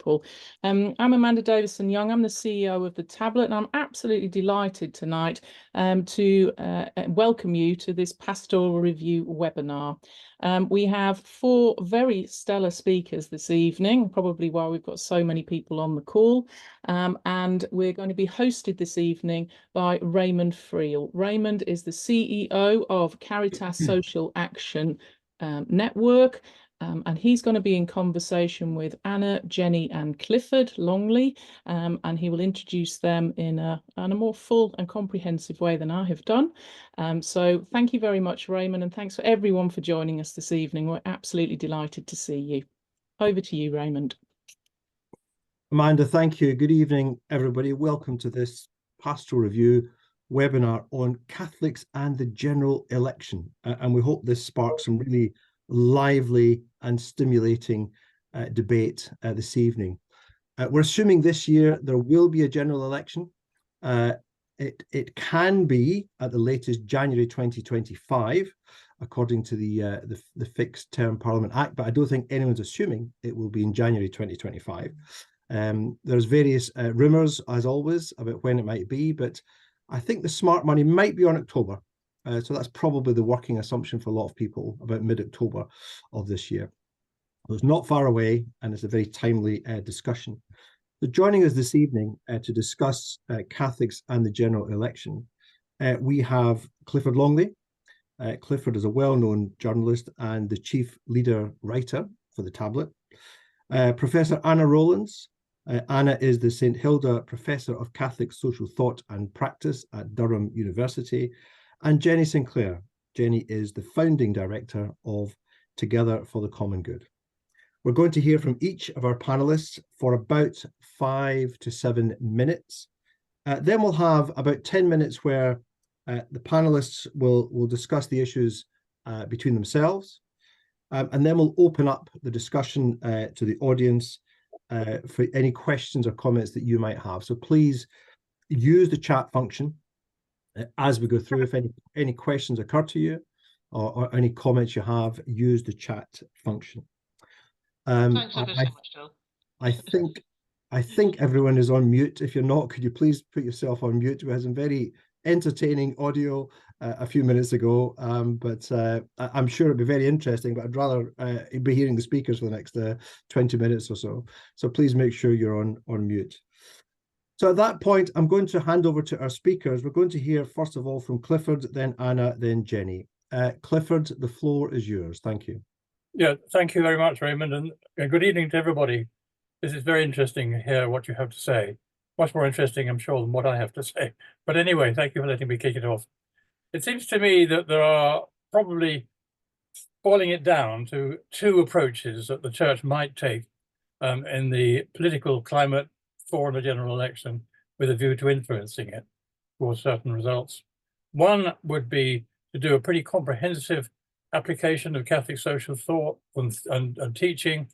Paul. I'm Amanda Davison-Young. I'm the CEO of The Tablet, and I'm absolutely delighted tonight to welcome you to this Pastoral Review webinar. We have 4 very stellar speakers this evening, probably why we've got so many people on the call. And we're going to be hosted this evening by Raymond Friel. Raymond is the CEO of Caritas Social Action Network. And he's going to be in conversation with Anna, Jenny and Clifford Longley, and he will introduce them in a more full and comprehensive way than I have done. So thank you very much, Raymond, and thanks for everyone for joining us this evening. We're absolutely delighted to see you. Over to you, Raymond. Amanda, thank you. Good evening, everybody. Welcome to this Pastoral Review webinar on Catholics and the general election. And we hope this sparks some really lively and stimulating debate this evening. We're assuming this year there will be a general election. It can be at the latest January 2025, according to the Fixed Term Parliament Act, but I don't think anyone's assuming it will be in January 2025. There's various rumours, as always, about when it might be, but I think the smart money might be on October. So that's probably the working assumption for a lot of people, about mid-October of this year. It's not far away, and it's a very timely discussion. So joining us this evening to discuss Catholics and the general election, we have Clifford Longley. Clifford is a well-known journalist and the chief leader writer for The Tablet. Professor Anna Rowlands. Anna is the St. Hilda Professor of Catholic Social Thought and Practice at Durham University. And Jenny Sinclair. Jenny is the founding director of Together for the Common Good. We're going to hear from each of our panelists for about 5 to 7 minutes. Then we'll have about 10 minutes where the panelists will discuss the issues between themselves. And then we'll open up the discussion to the audience for any questions or comments that you might have. So please use the chat function as we go through. If any questions occur to you or any comments you have, use the chat function. Thanks ever so much, Phil. I think everyone is on mute. If you're not, could you please put yourself on mute? We had some very entertaining audio a few minutes ago, but I'm sure it'd be very interesting, but I'd rather be hearing the speakers for the next 20 minutes or so. So please make sure you're on mute. So at that point, I'm going to hand over to our speakers. We're going to hear, first of all, from Clifford, then Anna, then Jenny. Clifford, the floor is yours. Thank you. Yeah, thank you very much, Raymond, and good evening to everybody. This is very interesting to hear what you have to say. Much more interesting, I'm sure, than what I have to say. But anyway, thank you for letting me kick it off. It seems to me that there are probably, boiling it down to 2 approaches that the Church might take in the political climate for the general election with a view to influencing it for certain results. One would be to do a pretty comprehensive application of Catholic social thought and teaching,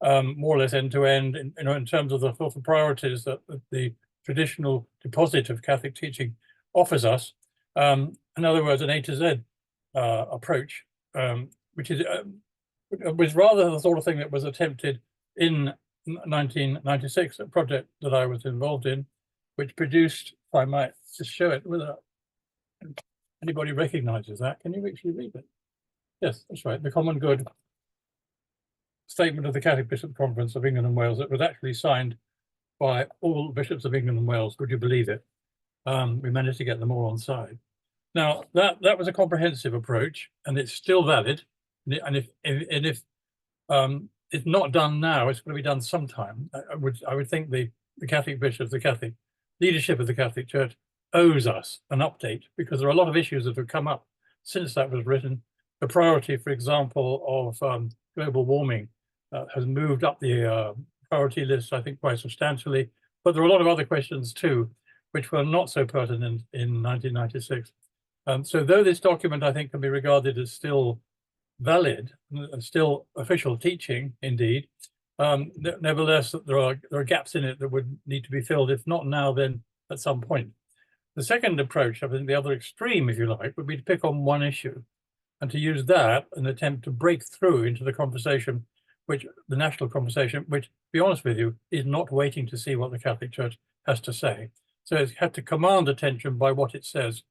more or less end to end, in terms of the sort of priorities that the traditional deposit of Catholic teaching offers us. In other words, an A to Z approach, which was rather the sort of thing that was attempted in 1996, a project that I was involved in, which produced, if I might just show it, whether anybody recognizes that. Can you actually read it? Yes, that's right. The Common Good Statement of the Catholic Bishop Conference of England and Wales. It was actually signed by all bishops of England and Wales. Would you believe it? We managed to get them all on side. Now, that was a comprehensive approach, and it's still valid. And if it's not done now, it's going to be done sometime. I would think the Catholic bishops, the Catholic leadership of the Catholic Church owes us an update, because there are a lot of issues that have come up since that was written. The priority, for example, of global warming has moved up the priority list, I think, quite substantially. But there are a lot of other questions too, which were not so pertinent in 1996. So though this document, I think, can be regarded as still valid and still official teaching, indeed, nevertheless, there are gaps in it that would need to be filled, if not now, then at some point. The second approach, I think the other extreme, if you like, would be to pick on one issue and to use that and attempt to break through into the conversation which the national conversation, which, to be honest with you, is not waiting to see what the Catholic Church has to say. So it's had to command attention by what it says.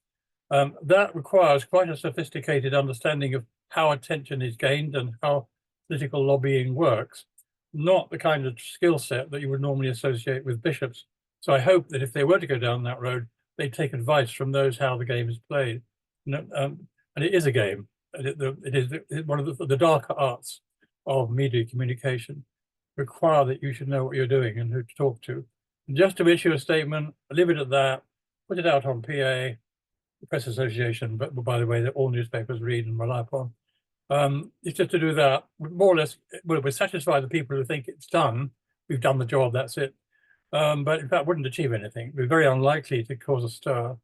That requires quite a sophisticated understanding of how attention is gained and how political lobbying works, not the kind of skill set that you would normally associate with bishops. So I hope that if they were to go down that road, they take advice from those how the game is played. And it is a game. It is one of the darker arts of media communication, require that you should know what you're doing and who to talk to. And just to issue a statement, leave it at that, put it out on PA, the Press Association, but by the way, that all newspapers read and rely upon. It's just to do that, more or less, well, we satisfy the people who think it's done, we've done the job, that's it. But in fact, wouldn't achieve anything. It'd be very unlikely to cause a stir.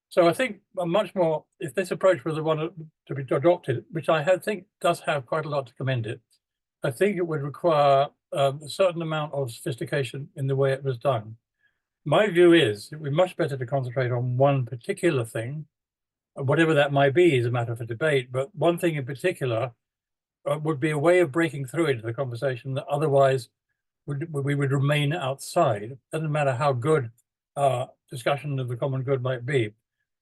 So I think much more, if this approach was the one to be adopted, which I think does have quite a lot to commend it, I think it would require a certain amount of sophistication in the way it was done. My view is it would be much better to concentrate on one particular thing, whatever that might be is a matter for debate, but one thing in particular would be a way of breaking through into the conversation that otherwise we would remain outside. Doesn't matter how good discussion of the common good might be.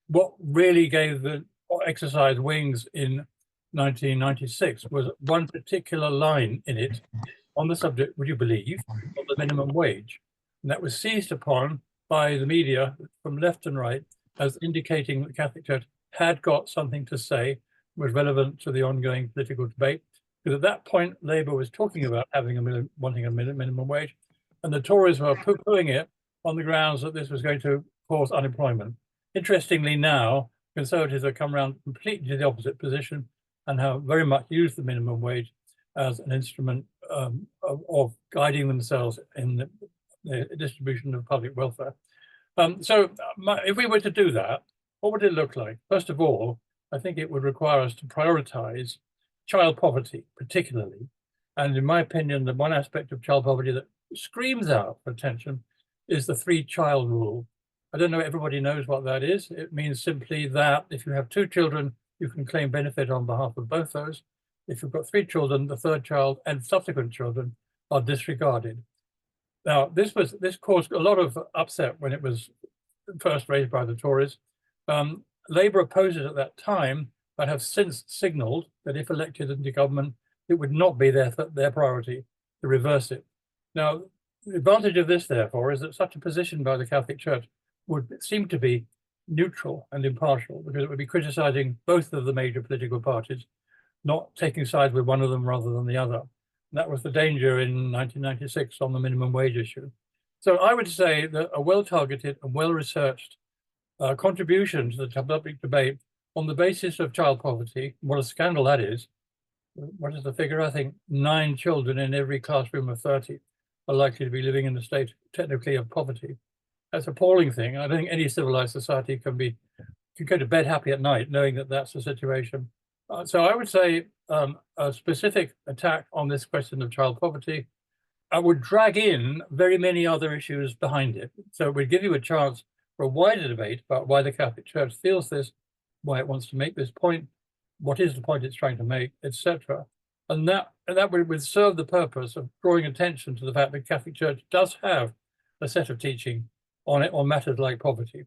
What really gave the exercise wings in 1996 was one particular line in it on the subject, would you believe, of the minimum wage. And that was seized upon by the media from left and right as indicating that the Catholic Church had got something to say, was relevant to the ongoing political debate. Because at that point, Labour was talking about wanting a minimum wage, and the Tories were poo-pooing it on the grounds that this was going to cause unemployment. Interestingly now, Conservatives have come around completely to the opposite position and have very much used the minimum wage as an instrument of guiding themselves in the distribution of public welfare. If we were to do that, what would it look like? First of all, I think it would require us to prioritize child poverty, particularly. And in my opinion, the one aspect of child poverty that screams out for attention is the 3-child rule. I don't know, everybody knows what that is. It means simply that if you have 2 children, you can claim benefit on behalf of both those. If you've got 3 children, the 3rd child and subsequent children are disregarded. Now, this caused a lot of upset when it was first raised by the Tories. Labour opposed it at that time, but have since signalled that if elected into government, it would not be their priority to reverse it. Now, the advantage of this, therefore, is that such a position by the Catholic Church would seem to be neutral and impartial, because it would be criticising both of the major political parties, not taking sides with one of them rather than the other. And that was the danger in 1996 on the minimum wage issue. So I would say that a well-targeted and well-researched contribution to the public debate on the basis of child poverty, what a scandal that is. What is the figure? I think 9 children in every classroom of 30 are likely to be living in a state technically of poverty. That's an appalling thing. I don't think any civilized society can go to bed happy at night knowing that that's the situation. So I would say a specific attack on this question of child poverty would drag in very many other issues behind it. So it would give you a chance for a wider debate about why the Catholic Church feels this, why it wants to make this point, what is the point it's trying to make, etc. And that would serve the purpose of drawing attention to the fact that the Catholic Church does have a set of teaching on matters like poverty,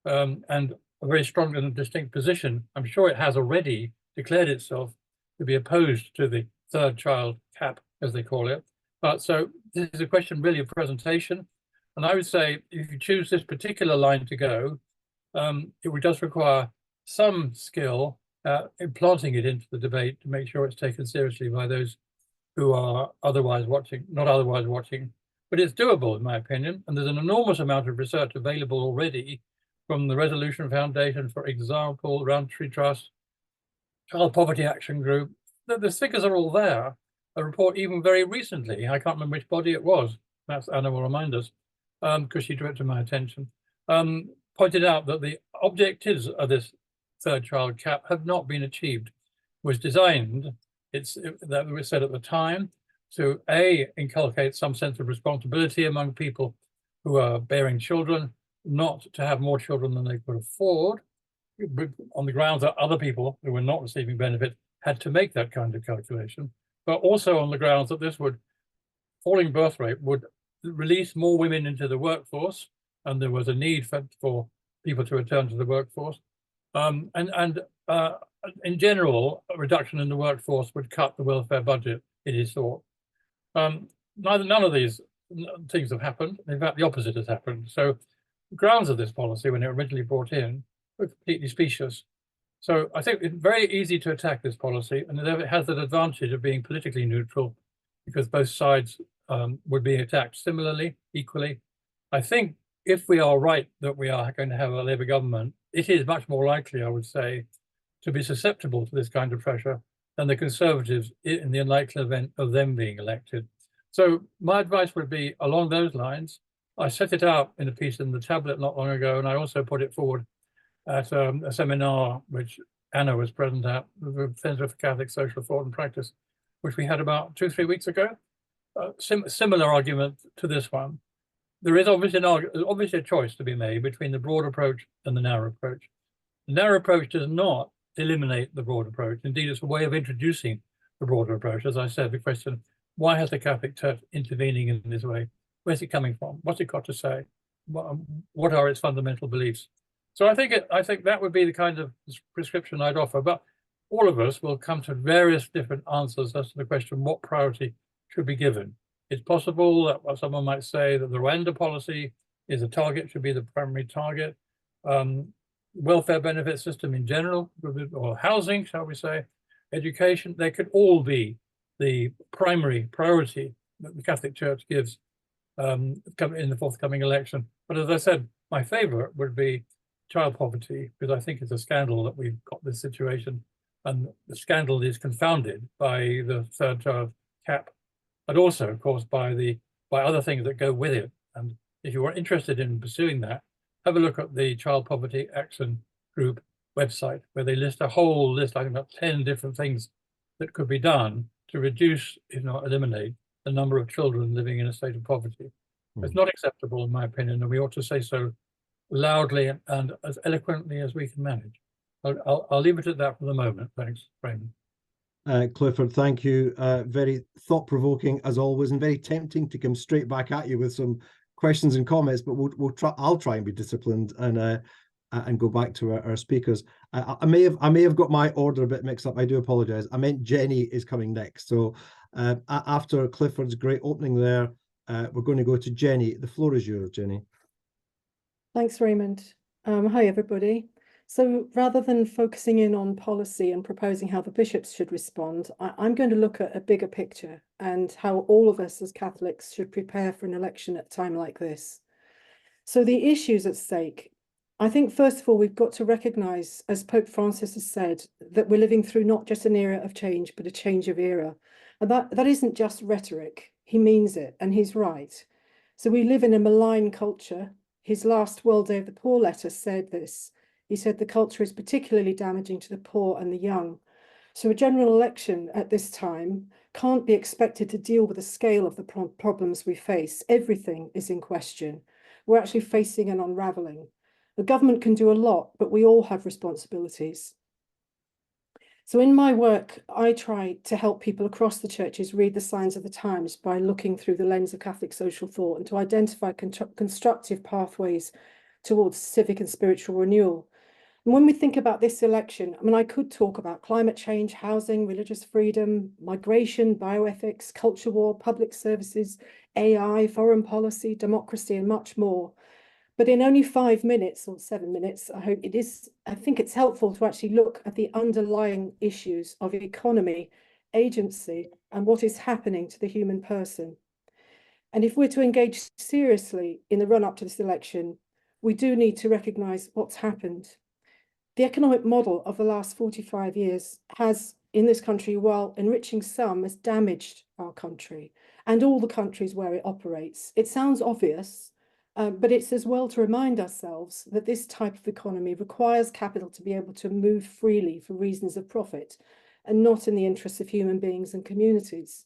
and a very strong and distinct position. I'm sure it has already declared itself to be opposed to the 3rd child cap, as they call it. So this is a question really of presentation. And I would say if you choose this particular line to go, it does require some skill implanting it into the debate to make sure it's taken seriously by those who are otherwise watching, not otherwise watching. But it's doable, in my opinion, and there's an enormous amount of research available already from the Resolution Foundation, for example, Roundtree Trust, Child Poverty Action Group. The figures are all there. A report even very recently, I can't remember which body it was, perhaps Anna will remind us, because she drew it to my attention, pointed out that the objectives of this 3rd child cap have not been achieved. Was designed, that was said at the time, to inculcate some sense of responsibility among people who are bearing children, not to have more children than they could afford, on the grounds that other people who were not receiving benefit had to make that kind of calculation. but also on the grounds that this would, falling birth rate would release more women into the workforce, and there was a need for people to return to the workforce. In general, a reduction in the workforce would cut the welfare budget, it is thought. None of these things have happened. In fact, the opposite has happened. So the grounds of this policy, when it originally brought in, were completely specious. So I think it's very easy to attack this policy, and it has the advantage of being politically neutral, because both sides would be attacked similarly, equally. I think if we are right that we are going to have a Labour government, it is much more likely, I would say, to be susceptible to this kind of pressure than the Conservatives in the unlikely event of them being elected. So my advice would be along those lines. I set it out in a piece in the tablet not long ago, and I also put it forward at a seminar which Anna was present at, the Centre for Catholic Social Thought and Practice, which we had about 2-3 weeks ago. Similar argument to this one. There is obviously a choice to be made between the broad approach and the narrow approach. The narrow approach does not eliminate the broad approach. Indeed, it's a way of introducing the broader approach. As I said, the question, why has the Catholic Church intervening in this way? Where's it coming from? What's it got to say? What are its fundamental beliefs? So I think that would be the kind of prescription I'd offer. But all of us will come to various different answers as to the question, what priority should be given. It's possible that someone might say that the Rwanda policy is a target, should be the primary target. Welfare benefit system in general, or housing, shall we say, education, they could all be the primary priority that the Catholic Church gives in the forthcoming election. But as I said, my favorite would be child poverty, because I think it's a scandal that we've got this situation, and the scandal is confounded by the third child cap, but also, of course, by other things that go with it. And if you are interested in pursuing that, have a look at the Child Poverty Action Group website, where they list a whole list, I think about 10 different things that could be done to reduce, if not eliminate, the number of children living in a state of poverty. It's not acceptable, in my opinion, and we ought to say so loudly and as eloquently as we can manage. I'll leave it at that for the moment. Thanks, Raymond. Clifford, thank you. Very thought-provoking as always, and very tempting to come straight back at you with some questions and comments. But we'll try. I'll try and be disciplined and go back to our speakers. I may have got my order a bit mixed up. I do apologise. I meant Jenny is coming next. So after Clifford's great opening there, we're going to go to Jenny. The floor is yours, Jenny. Thanks, Raymond. Hi, everybody. So rather than focusing in on policy and proposing how the bishops should respond, I'm going to look at a bigger picture and how all of us as Catholics should prepare for an election at a time like this. So the issues at stake, I think, first of all, we've got to recognise, as Pope Francis has said, that we're living through not just an era of change, but a change of era. And that isn't just rhetoric. He means it, and he's right. So we live in a malign culture. His last World Day of the Poor letter said this. He said the culture is particularly damaging to the poor and the young. So a general election at this time can't be expected to deal with the scale of the problems we face. Everything is in question. We're actually facing an unraveling. The government can do a lot, but we all have responsibilities. So in my work, I try to help people across the churches read the signs of the times by looking through the lens of Catholic social thought and to identify constructive pathways towards civic and spiritual renewal. And when we think about this election, I mean, I could talk about climate change, housing, religious freedom, migration, bioethics, culture war, public services, AI, foreign policy, democracy, and much more. But in only 5 minutes or 7 minutes, I think it's helpful to actually look at the underlying issues of economy, agency, and what is happening to the human person. And if we're to engage seriously in the run-up to this election, we do need to recognise what's happened. The economic model of the last 45 years has, in this country, while enriching some, has damaged our country and all the countries where it operates. It sounds obvious, but it's as well to remind ourselves that this type of economy requires capital to be able to move freely for reasons of profit and not in the interests of human beings and communities.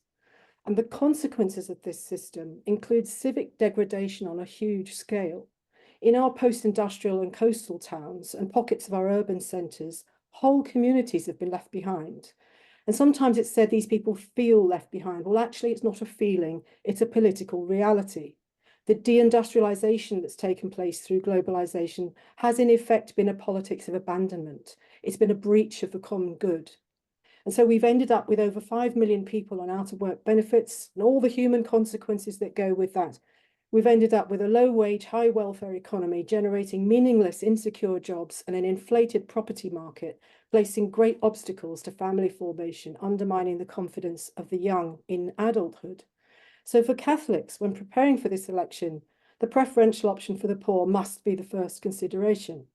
And the consequences of this system include civic degradation on a huge scale. In our post-industrial and coastal towns and pockets of our urban centres, whole communities have been left behind. And sometimes it's said these people feel left behind. Well, actually, it's not a feeling, it's a political reality. The deindustrialization that's taken place through globalization has in effect been a politics of abandonment. It's been a breach of the common good. And so we've ended up with over 5 million people on out of work benefits and all the human consequences that go with that. We've ended up with a low wage, high welfare economy generating meaningless, insecure jobs and an inflated property market, placing great obstacles to family formation, undermining the confidence of the young in adulthood. So for Catholics, when preparing for this election, the preferential option for the poor must be the first consideration.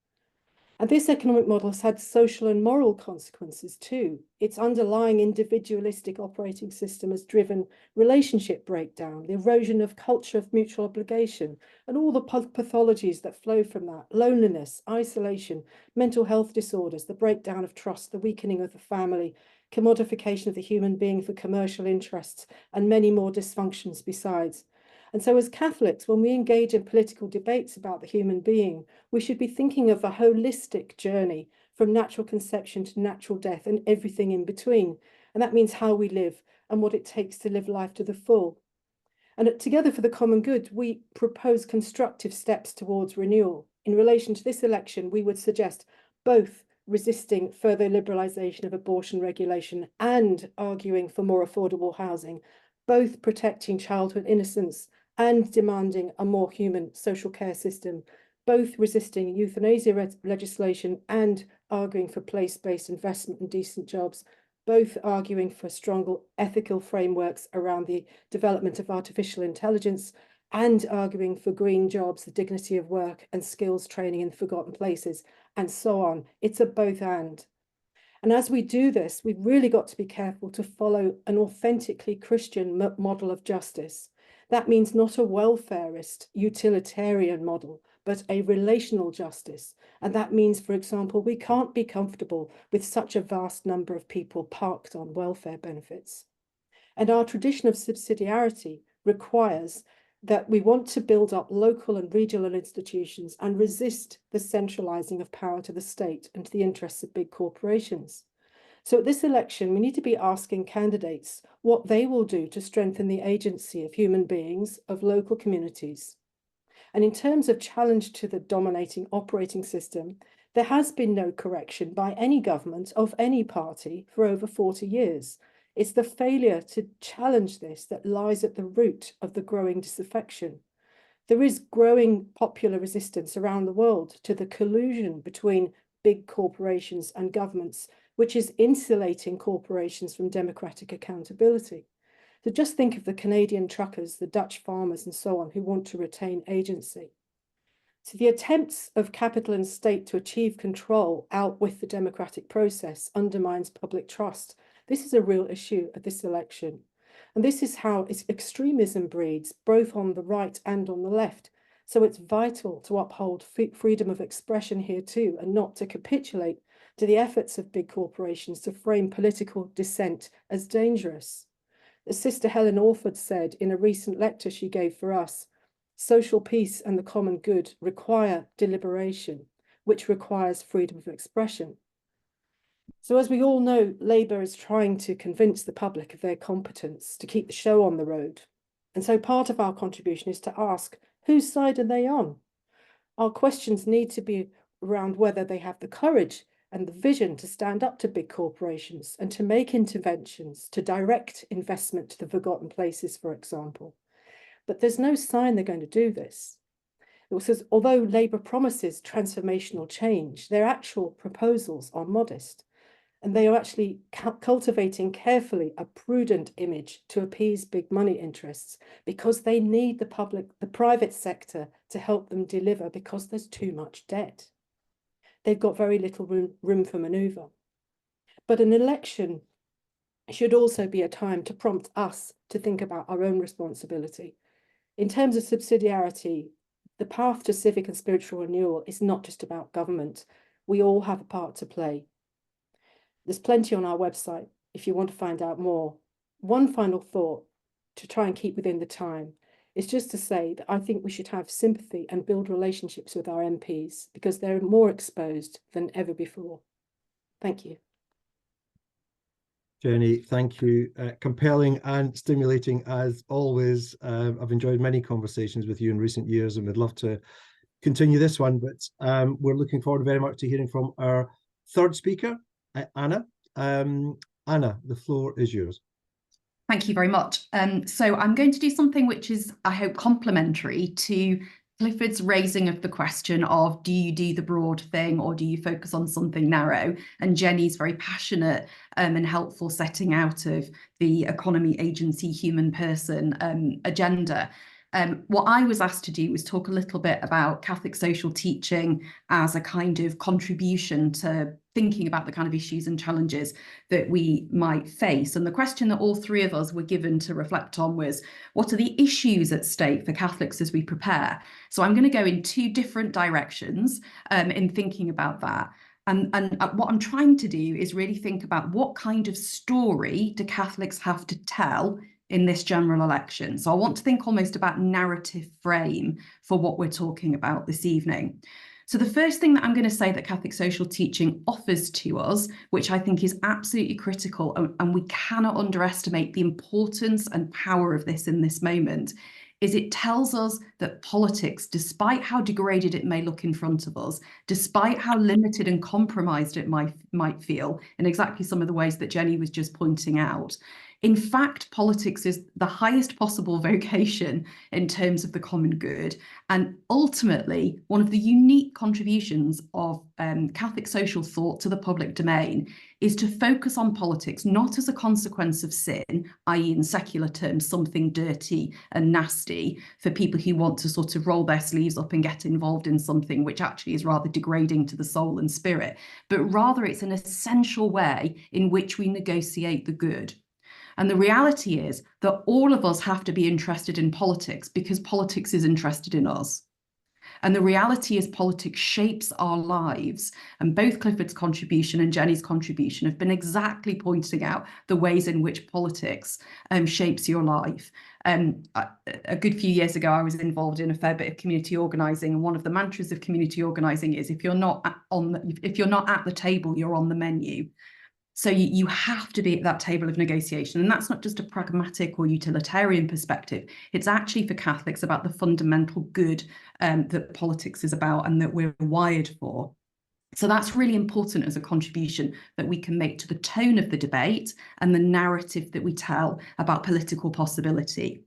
And this economic model has had social and moral consequences too. Its underlying individualistic operating system has driven relationship breakdown, the erosion of culture of mutual obligation, and all the pathologies that flow from that: loneliness, isolation, mental health disorders, the breakdown of trust, the weakening of the family, commodification of the human being for commercial interests, and many more dysfunctions besides. And so as Catholics, when we engage in political debates about the human being, we should be thinking of a holistic journey from natural conception to natural death and everything in between. And that means how we live and what it takes to live life to the full. And Together for the Common Good, we propose constructive steps towards renewal. In relation to this election, we would suggest both resisting further liberalisation of abortion regulation and arguing for more affordable housing, both protecting childhood innocence and demanding a more human social care system, both resisting euthanasia legislation and arguing for place-based investment and decent jobs, both arguing for stronger ethical frameworks around the development of artificial intelligence, and arguing for green jobs, the dignity of work, and skills training in forgotten places, and so on. It's a both and. And as we do this, we've really got to be careful to follow an authentically Christian model of justice. That means not a welfarist, utilitarian model, but a relational justice. And that means, for example, we can't be comfortable with such a vast number of people parked on welfare benefits. And our tradition of subsidiarity requires that we want to build up local and regional institutions and resist the centralizing of power to the state and to the interests of big corporations. So at this election, we need to be asking candidates what they will do to strengthen the agency of human beings, of local communities. And in terms of challenge to the dominating operating system, there has been no correction by any government of any party for over 40 years. It's the failure to challenge this that lies at the root of the growing disaffection. There is growing popular resistance around the world to the collusion between big corporations and governments, which is insulating corporations from democratic accountability. So just think of the Canadian truckers, the Dutch farmers, and so on, who want to retain agency. So the attempts of capital and state to achieve control out with the democratic process undermines public trust. This is a real issue at this election. And this is how extremism breeds, both on the right and on the left. So it's vital to uphold freedom of expression here too, and not to capitulate to the efforts of big corporations to frame political dissent as dangerous. As Sister Helen Orford said in a recent lecture she gave for us, social peace and the common good require deliberation, which requires freedom of expression. So as we all know, Labour is trying to convince the public of their competence to keep the show on the road. And so part of our contribution is to ask, whose side are they on? Our questions need to be around whether they have the courage and the vision to stand up to big corporations and to make interventions, to direct investment to the forgotten places, for example. But there's no sign they're going to do this. It says, although Labour promises transformational change, their actual proposals are modest. And they are actually cultivating carefully a prudent image to appease big money interests because they need the private sector to help them deliver because there's too much debt. They've got very little room for manoeuvre. But an election should also be a time to prompt us to think about our own responsibility. In terms of subsidiarity, the path to civic and spiritual renewal is not just about government. We all have a part to play. There's plenty on our website if you want to find out more. One final thought to try and keep within the time is just to say that I think we should have sympathy and build relationships with our MPs because they're more exposed than ever before. Thank you. Jenny, thank you. Compelling and stimulating as always. I've enjoyed many conversations with you in recent years and would love to continue this one, but we're looking forward very much to hearing from our third speaker, Anna. Anna, the floor is yours. Thank you very much. So I'm going to do something which is, I hope, complementary to Clifford's raising of the question of, do you do the broad thing or do you focus on something narrow? And Jenny's very passionate and helpful setting out of the economy, agency, human person agenda. What I was asked to do was talk a little bit about Catholic social teaching as a kind of contribution to thinking about the kind of issues and challenges that we might face. And the question that all three of us were given to reflect on was, what are the issues at stake for Catholics as we prepare? So I'm going to go in two different directions in thinking about that. And what I'm trying to do is really think about what kind of story do Catholics have to tell in this general election. So I want to think almost about narrative frame for what we're talking about this evening. So the first thing that I'm going to say that Catholic social teaching offers to us, which I think is absolutely critical, and we cannot underestimate the importance and power of this in this moment, is it tells us that politics, despite how degraded it may look in front of us, despite how limited and compromised it might feel in exactly some of the ways that Jenny was just pointing out, in fact, politics is the highest possible vocation in terms of the common good. And ultimately, one of the unique contributions of Catholic social thought to the public domain is to focus on politics, not as a consequence of sin, i.e. in secular terms, something dirty and nasty for people who want to sort of roll their sleeves up and get involved in something which actually is rather degrading to the soul and spirit, but rather it's an essential way in which we negotiate the good. And the reality is that all of us have to be interested in politics because politics is interested in us. And the reality is politics shapes our lives. And both Clifford's contribution and Jenny's contribution have been exactly pointing out the ways in which politics shapes your life. A good few years ago, I was involved in a fair bit of community organising. And one of the mantras of community organising is if you're not at the table, you're on the menu. So you have to be at that table of negotiation. And that's not just a pragmatic or utilitarian perspective. It's actually for Catholics about the fundamental good that politics is about and that we're wired for. So that's really important as a contribution that we can make to the tone of the debate and the narrative that we tell about political possibility.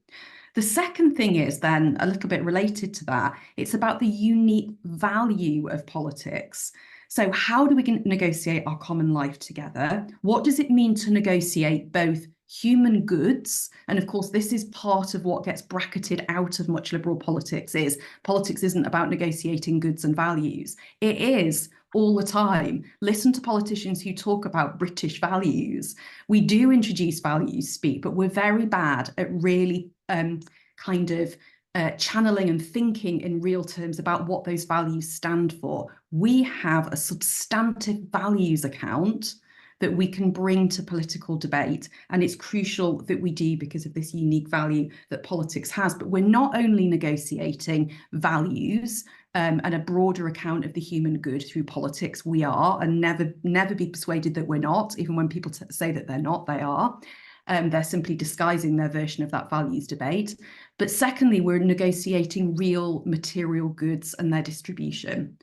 The second thing is then a little bit related to that. It's about the unique value of politics. So how do we negotiate our common life together? What does it mean to negotiate both human goods? And of course, this is part of what gets bracketed out of much liberal politics is politics isn't about negotiating goods and values. It is all the time. Listen to politicians who talk about British values. We do introduce values speak, but we're very bad at really channeling and thinking in real terms about what those values stand for. We have a substantive values account that we can bring to political debate. And it's crucial that we do because of this unique value that politics has. But we're not only negotiating values and a broader account of the human good through politics. We are, and never be persuaded that we're not, even when people say that they're not, they are. They're simply disguising their version of that values debate. But secondly, we're negotiating real material goods and their distribution.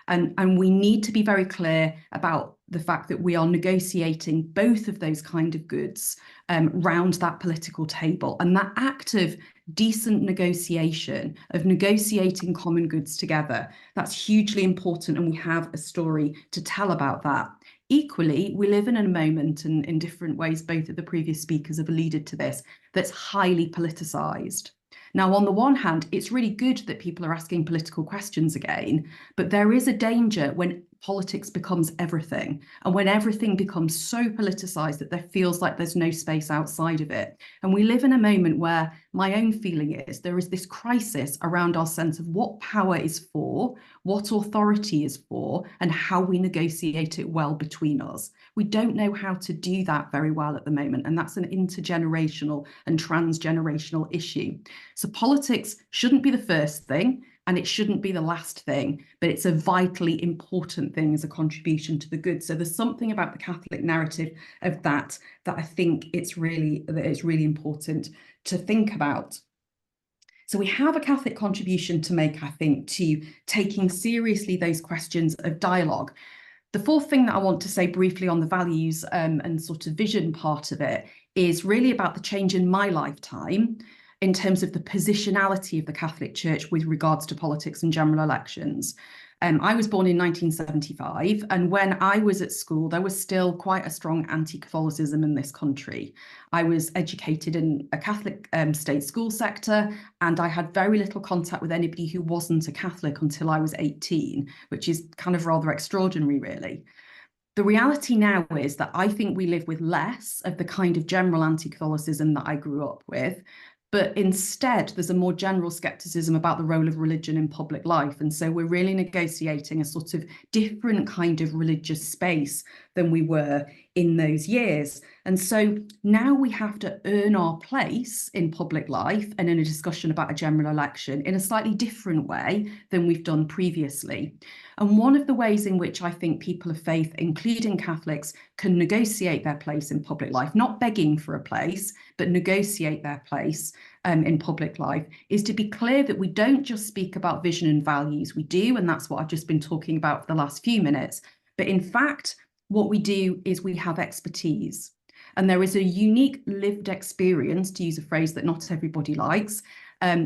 And we need to be very clear about the fact that we are negotiating both of those kind of goods round that political table. And that act of decent negotiation, of negotiating common goods together, that's hugely important. And we have a story to tell about that. Equally, we live in a moment, and in different ways, both of the previous speakers have alluded to this, that's highly politicised. Now, on the one hand, it's really good that people are asking political questions again, but there is a danger when politics becomes everything, and when everything becomes so politicised that there feels like there's no space outside of it. And we live in a moment where my own feeling is there is this crisis around our sense of what power is for, what authority is for, and how we negotiate it well between us. We don't know how to do that very well at the moment, and that's an intergenerational and transgenerational issue. So politics shouldn't be the first thing. and it shouldn't be the last thing, but it's a vitally important thing as a contribution to the good. So there's something about the Catholic narrative of that I think it's really important to think about. So we have a Catholic contribution to make, I think, to taking seriously those questions of dialogue. The fourth thing that I want to say briefly on the values and sort of vision part of it is really about the change in my lifetime in terms of the positionality of the Catholic Church with regards to politics and general elections. I was born in 1975, and when I was at school, there was still quite a strong anti-Catholicism in this country. I was educated in a Catholic state school sector, and I had very little contact with anybody who wasn't a Catholic until I was 18, which is kind of rather extraordinary, really. The reality now is that I think we live with less of the kind of general anti-Catholicism that I grew up with, but instead there's a more general skepticism about the role of religion in public life. And so we're really negotiating a sort of different kind of religious space than we were in those years. And so now we have to earn our place in public life and in a discussion about a general election in a slightly different way than we've done previously. And one of the ways in which I think people of faith, including Catholics, can negotiate their place in public life, not begging for a place, but negotiate their place in public life, is to be clear that we don't just speak about vision and values. We do, and that's what I've just been talking about for the last few minutes. But in fact, what we do is we have expertise. And there is a unique lived experience, to use a phrase that not everybody likes,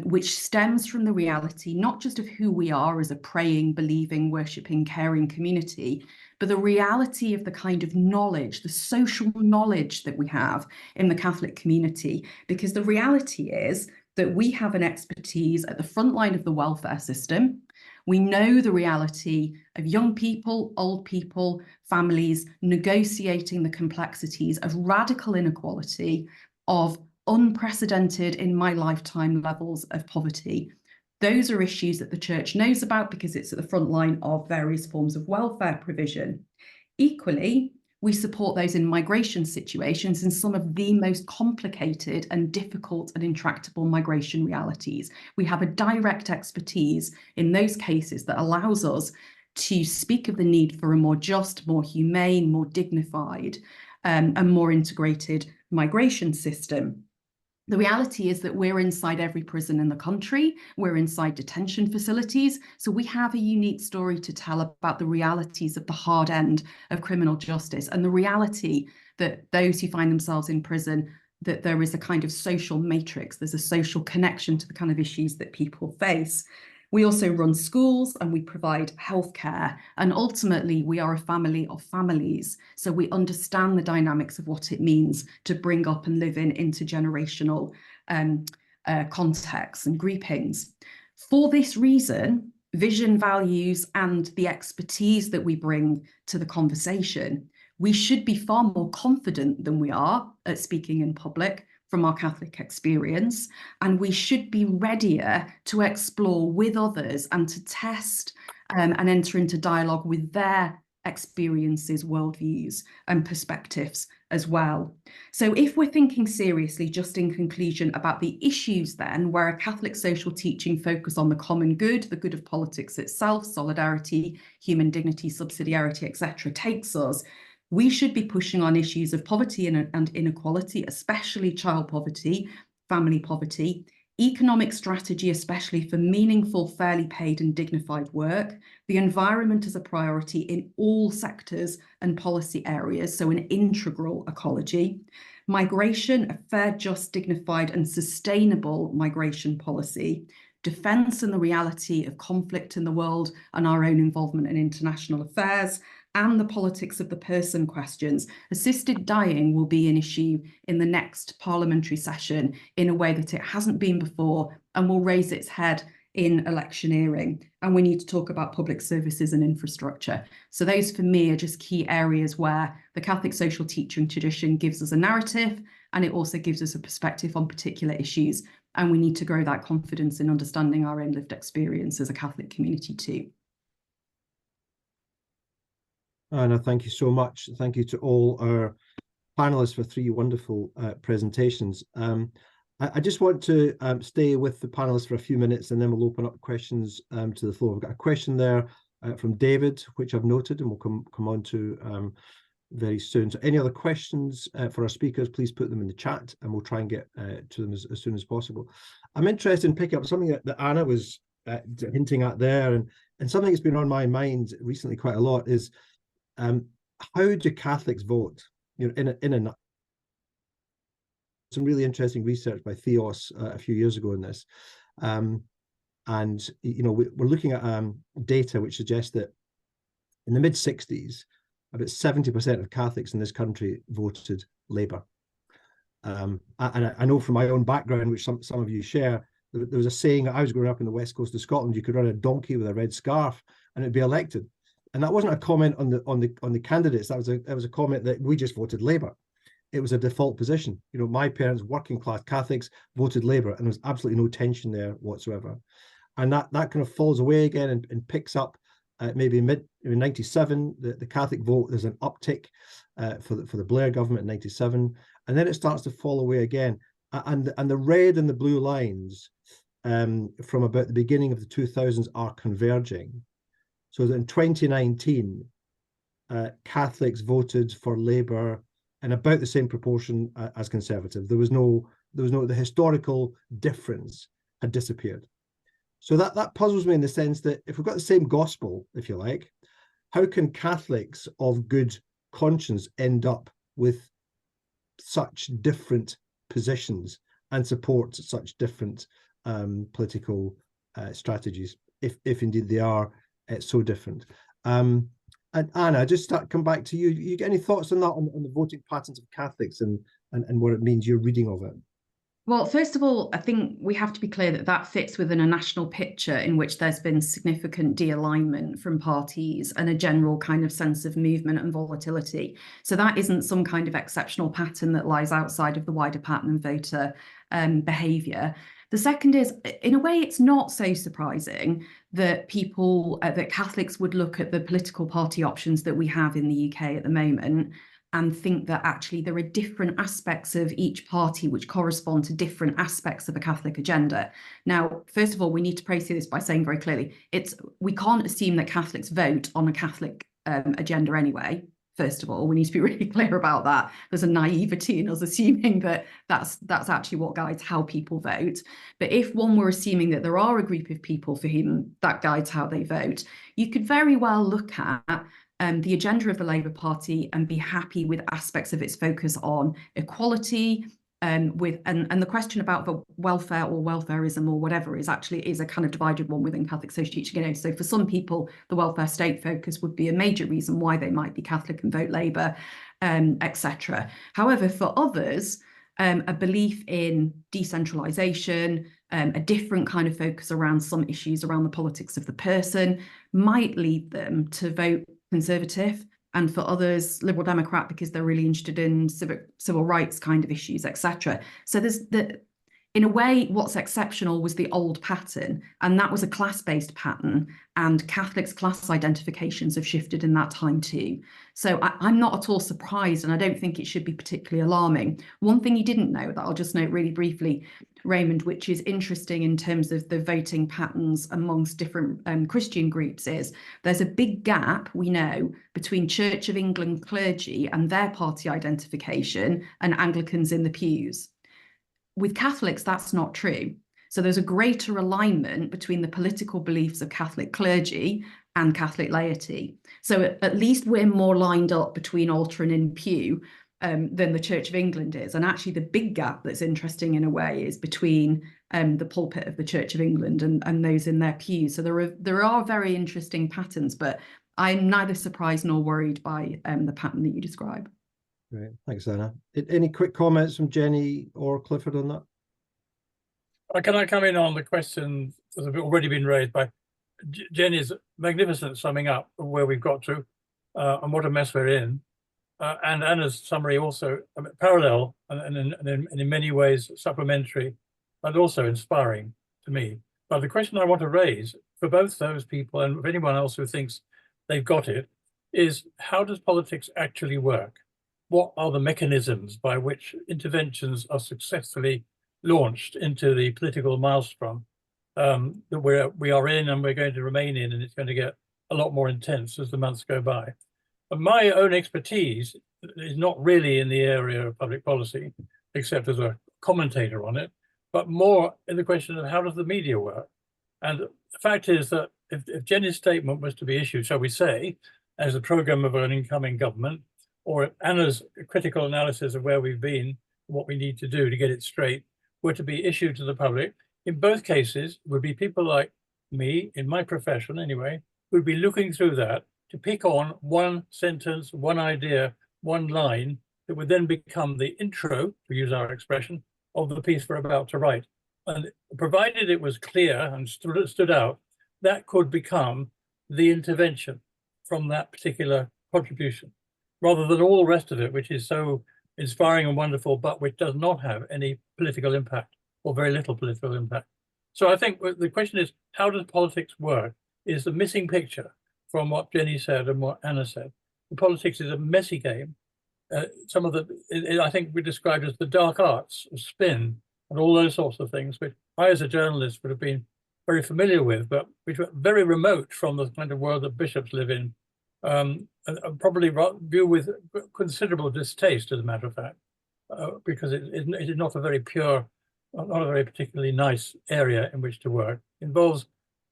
which stems from the reality, not just of who we are as a praying, believing, worshipping, caring community, but the reality of the kind of knowledge, the social knowledge that we have in the Catholic community. Because the reality is that we have an expertise at the front line of the welfare system. We know the reality of young people, old people, families negotiating the complexities of radical inequality, of unprecedented in my lifetime levels of poverty. Those are issues that the church knows about because it's at the front line of various forms of welfare provision. Equally, we support those in migration situations in some of the most complicated and difficult and intractable migration realities. We have a direct expertise in those cases that allows us to speak of the need for a more just, more humane, more dignified, and more integrated migration system. The reality is that we're inside every prison in the country, we're inside detention facilities, so we have a unique story to tell about the realities of the hard end of criminal justice and the reality that those who find themselves in prison, that there is a kind of social matrix, there's a social connection to the kind of issues that people face. We also run schools and we provide healthcare, and ultimately we are a family of families. So we understand the dynamics of what it means to bring up and live in intergenerational contexts and groupings. For this reason, vision, values, and the expertise that we bring to the conversation, we should be far more confident than we are at speaking in public from our Catholic experience, and we should be readier to explore with others and to test and enter into dialogue with their experiences, worldviews, and perspectives as well. So if we're thinking seriously, just in conclusion, about the issues then, where a Catholic social teaching focus on the common good, the good of politics itself, solidarity, human dignity, subsidiarity, etc., takes us, we should be pushing on issues of poverty and inequality, especially child poverty, family poverty, economic strategy, especially for meaningful, fairly paid and dignified work, the environment as a priority in all sectors and policy areas, so an integral ecology, migration, a fair, just, dignified and sustainable migration policy, defence and the reality of conflict in the world and our own involvement in international affairs, and the politics of the person questions. Assisted dying will be an issue in the next parliamentary session in a way that it hasn't been before and will raise its head in electioneering. And we need to talk about public services and infrastructure. So those for me are just key areas where the Catholic social teaching tradition gives us a narrative, and it also gives us a perspective on particular issues. And we need to grow that confidence in understanding our own lived experience as a Catholic community too. Anna, thank you so much. Thank you to all our panelists for three wonderful presentations. I just want to stay with the panelists for a few minutes, and then we'll open up questions to the floor. We've got a question there from David, which I've noted, and we'll come on to very soon. So any other questions for our speakers, please put them in the chat, and we'll try and get to them as soon as possible. I'm interested in picking up something that Anna was hinting at there, and something that's been on my mind recently quite a lot is how do Catholics vote? You know, in a some really interesting research by Theos a few years ago in this, and you know we're looking at data which suggests that in the mid-60s, about 70% of Catholics in this country voted Labour. And I know from my own background, which some of you share, there was a saying. I was growing up in the west coast of Scotland, you could run a donkey with a red scarf and it'd be elected. And that wasn't a comment on the candidates. That was a comment that we just voted Labour. It was a default position. You know, my parents, working class Catholics, voted Labour, and there was absolutely no tension there whatsoever. And that kind of falls away again and picks up maybe in 97, the Catholic vote. There's an uptick for the Blair government in 97, and then it starts to fall away again. And the red and the blue lines from about the beginning of the 2000s are converging. So that in 2019, Catholics voted for Labour in about the same proportion as Conservative. There was no the historical difference had disappeared. So that puzzles me in the sense that if we've got the same gospel, if you like, how can Catholics of good conscience end up with such different positions and support such different political strategies, if indeed they are so different? And Anna, just come back to you. You get any thoughts on that, on the voting patterns of Catholics and what it means, your reading of it? Well, first of all, I think we have to be clear that that fits within a national picture in which there's been significant de-alignment from parties and a general kind of sense of movement and volatility. So that isn't some kind of exceptional pattern that lies outside of the wider pattern of voter behaviour. The second is, in a way, it's not so surprising that that Catholics would look at the political party options that we have in the UK at the moment and think that actually there are different aspects of each party which correspond to different aspects of a Catholic agenda. Now, first of all, we need to preface this by saying very clearly, we can't assume that Catholics vote on a Catholic agenda anyway. First of all, we need to be really clear about that. There's a naivety in us assuming that that's actually what guides how people vote. But if one were assuming that there are a group of people for whom that guides how they vote, you could very well look at the agenda of the Labour Party and be happy with aspects of its focus on equality, and the question about the welfare or welfarism or whatever is a kind of divided one within Catholic social teaching. So for some people, the welfare state focus would be a major reason why they might be Catholic and vote Labour, etc. However, for others, a belief in decentralisation, a different kind of focus around some issues around the politics of the person might lead them to vote Conservative, and for others Liberal Democrat because they're really interested in civil rights kind of issues, etc. So in a way, what's exceptional was the old pattern, and that was a class-based pattern, and Catholics' class identifications have shifted in that time too. So I'm not at all surprised, and I don't think it should be particularly alarming. One thing you didn't know that I'll just note really briefly, Raymond, which is interesting in terms of the voting patterns amongst different Christian groups, is there's a big gap, we know, between Church of England clergy and their party identification and Anglicans in the pews. With Catholics, that's not true. So there's a greater alignment between the political beliefs of Catholic clergy and Catholic laity. So at least we're more lined up between altar and in pew than the Church of England is. And actually the big gap that's interesting in a way is between the pulpit of the Church of England and those in their pews. So there are very interesting patterns, but I'm neither surprised nor worried by the pattern that you describe. Great, thanks, Anna. Any quick comments from Jenny or Clifford on that? Can I come in on the question that have already been raised by Jenny's magnificent summing up of where we've got to and what a mess we're in, and Anna's summary also parallel and in many ways supplementary and also inspiring to me. But the question I want to raise for both those people and for anyone else who thinks they've got it is, how does politics actually work? What are the mechanisms by which interventions are successfully launched into the political maelstrom that we are in and we're going to remain in, and it's going to get a lot more intense as the months go by. But my own expertise is not really in the area of public policy, except as a commentator on it, but more in the question of how does the media work? And the fact is that if Jenny's statement was to be issued, shall we say, as a program of an incoming government, or Anna's critical analysis of where we've been, what we need to do to get it straight, were to be issued to the public, in both cases would be people like me, in my profession anyway, who'd be looking through that to pick on one sentence, one idea, one line that would then become the intro, to use our expression, of the piece we're about to write. And provided it was clear and stood out, that could become the intervention from that particular contribution, rather than all the rest of it, which is so inspiring and wonderful, but which does not have any political impact or very little political impact. So I think the question is, how does politics work? Is the missing picture from what Jenny said and what Anna said. The politics is a messy game. Some of I think we described as the dark arts of spin and all those sorts of things, which I as a journalist would have been very familiar with, but which were very remote from the kind of world that bishops live in, and probably view with considerable distaste, as a matter of fact, because it is not a very pure, not a very particularly nice area in which to work. It involves a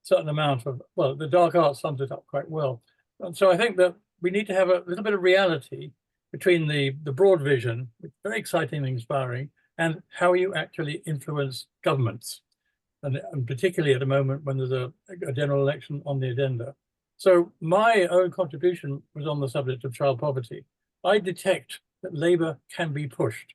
certain amount of, well, the dark arts sums it up quite well. And so I think that we need to have a little bit of reality between the broad vision, which is very exciting and inspiring, and how you actually influence governments, and particularly at a moment when there's a general election on the agenda. So my own contribution was on the subject of child poverty. I detect that Labour can be pushed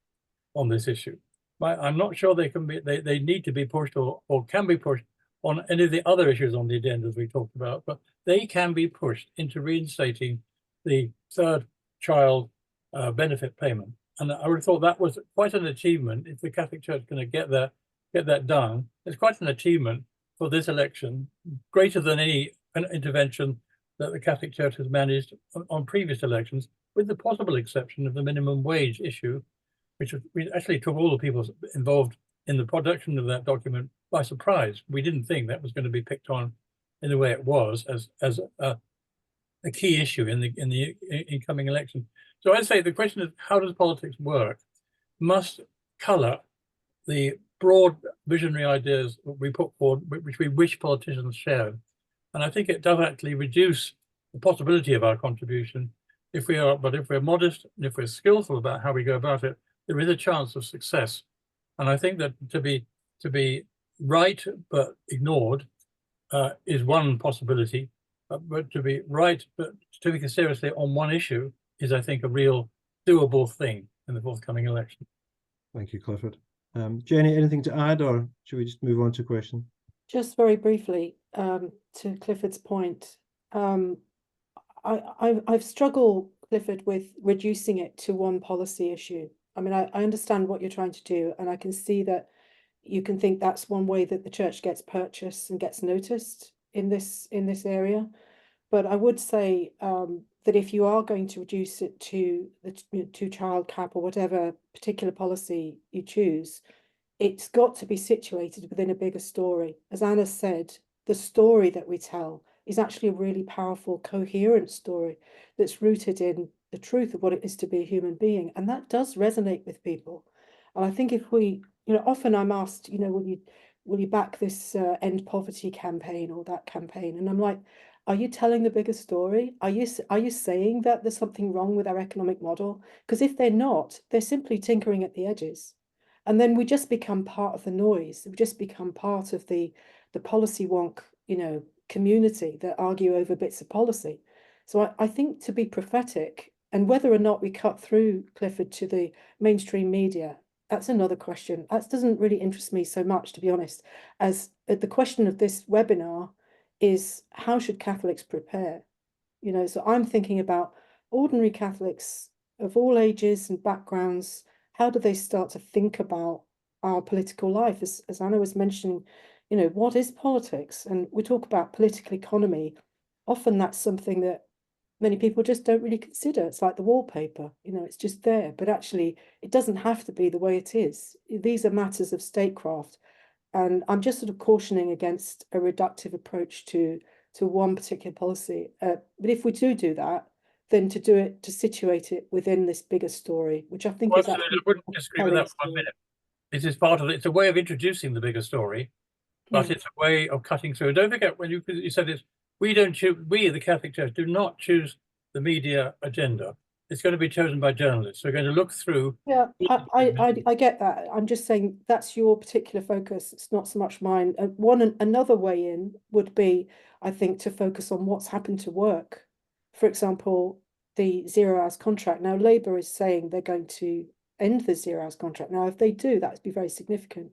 on this issue. I'm not sure they can be. They need to be pushed or can be pushed on any of the other issues on the agenda as we talked about, but they can be pushed into reinstating the third child benefit payment. And I would have thought that was quite an achievement if the Catholic Church is going to get that done. It's quite an achievement for this election, greater than any intervention that the Catholic Church has managed on previous elections, with the possible exception of the minimum wage issue, which we actually took all the people involved in the production of that document by surprise. We didn't think that was going to be picked on in the way it was as a key issue in the incoming election. So I'd say the question of how does politics work must colour the broad visionary ideas that we put forward, which we wish politicians shared. And I think it does actually reduce the possibility of our contribution if we're modest and if we're skillful about how we go about it, there is a chance of success. And I think that to be right but ignored is one possibility, but to be right but to take it seriously on one issue is, I think, a real doable thing in the forthcoming election. Thank you, Clifford. Jenny, anything to add, or should we just move on to a question? Just very briefly, to Clifford's point, I've struggled, Clifford, with reducing it to one policy issue. I mean, I understand what you're trying to do, and I can see that you can think that's one way that the church gets purchased and gets noticed in this area. But I would say that if you are going to reduce it to the two-child cap or whatever particular policy you choose, it's got to be situated within a bigger story. As Anna said, the story that we tell is actually a really powerful, coherent story that's rooted in the truth of what it is to be a human being. And that does resonate with people. And I think if we, often I'm asked, will you back this End Poverty campaign or that campaign? And I'm like, are you telling the bigger story? Are you saying that there's something wrong with our economic model? Because if they're not, they're simply tinkering at the edges. And then we just become part of the noise. We just become part of the policy wonk, community that argue over bits of policy. So I think to be prophetic, and whether or not we cut through, Clifford, to the mainstream media, that's another question. That doesn't really interest me so much, to be honest, as the question of this webinar is how should Catholics prepare? So I'm thinking about ordinary Catholics of all ages and backgrounds. How do they start to think about our political life? As Anna was mentioning, what is politics? And we talk about political economy. Often that's something that many people just don't really consider. It's like the wallpaper, you know, it's just there, but actually it doesn't have to be the way it is. These are matters of statecraft. And I'm just sort of cautioning against a reductive approach to one particular policy. But if we do that, then to situate it within this bigger story, which I think Well, is absolutely. actually I wouldn't disagree with that for 1 minute. This is part of it. It's a way of introducing the bigger story, but it's a way of cutting through. Don't forget, when you said this, we don't choose, we, the Catholic Church, do not choose the media agenda. It's going to be chosen by journalists. We're going to look through. Yeah, I get that. I'm just saying that's your particular focus. It's not so much mine. Another way in would be, I think, to focus on what's happened to work. For example, the 0 hours contract. Now, Labour is saying they're going to end the 0 hours contract. Now, if they do, that would be very significant.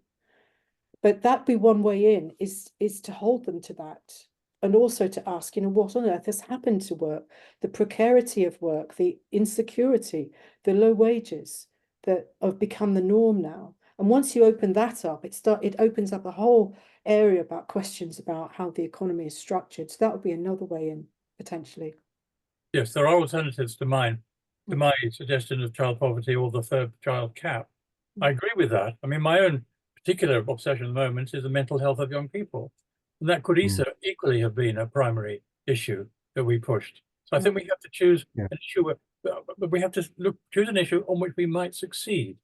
But that'd be one way in, is to hold them to that. And also to ask, you know, what on earth has happened to work? The precarity of work, the insecurity, the low wages that have become the norm now. And once you open that up, it opens up a whole area about questions about how the economy is structured. So that would be another way in, potentially. Yes, there are alternatives to mine, to my suggestion of child poverty or the third child cap. I agree with that. I mean, my own particular obsession at the moment is the mental health of young people. And that could equally have been a primary issue that we pushed. So I think we have to choose an issue, but we have to choose an issue on which we might succeed.